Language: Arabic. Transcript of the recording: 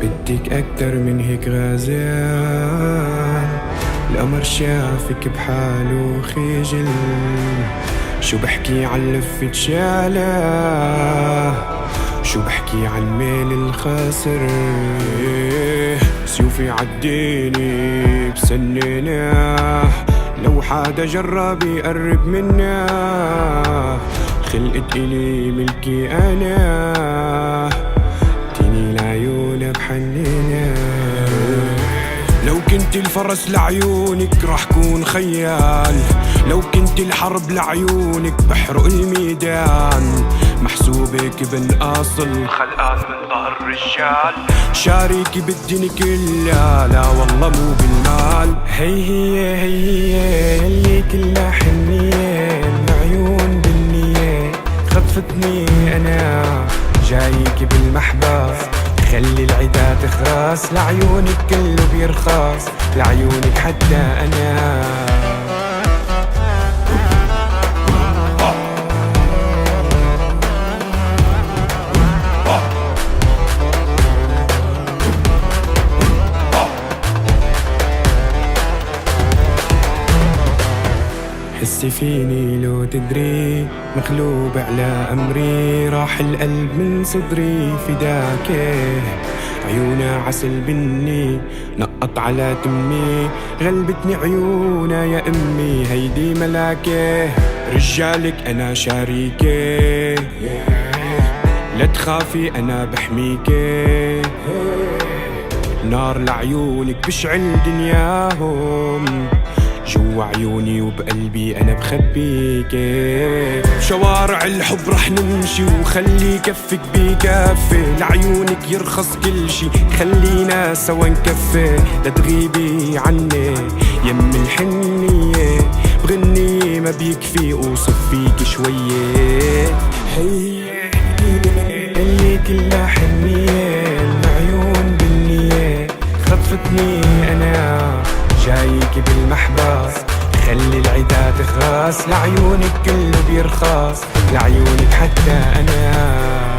بدك أكتر من هيك غازل. القمر شافك بحاله خجل، شو بحكي عن لفة شاله، شو بحكي عن ميل الخاسر. سيوفي عديني بسنينه، لو حدا جرب يقرب منا خلقت إلي ملكي أنا، تيني العيون بحنينه. لو كنت الفرس لعيونك رح كون خيال، لو كنت الحرب لعيونك بحرق الميدان. محسوبك بن أصل خلقان من ظهر الرجال، شاريكي بالدنيا كلها لا والله مو بالمال. هي يلي كلها حنية، العيون بالنية خطفتني أنا، جايك بالمحبس خلي العدا تخرس. لعيونك كله بيرخص، لعيونك حتى أنا. حسي فيني لو تدري، مغلوب على أمري، راح القلب من صدري فداكي. عيونا عسل بني نقط على تمي، غلبتني عيونا يا أمي هيدي ملاكي. رجالك أنا شاريكي، لا تخافي أنا بحميكي. نار لعيونك بشعل دنياهم، جوا عيوني وبقلبي أنا بخبيكي. بشوارع الحب رح نمشي وخلي كفك بكفي، لعيونك يرخص كل شي خلينا سوا نكفي. لا تغيبي عني يم الحنية، بغني ما بيكفي اوصف فيك شوية. هي اللي كلها حنية، العيون بالنية خطفتني أنا، جايك بالمحبس خلي العدا تخرس. لعيونك كله بيرخص، لعيونك حتى أنا.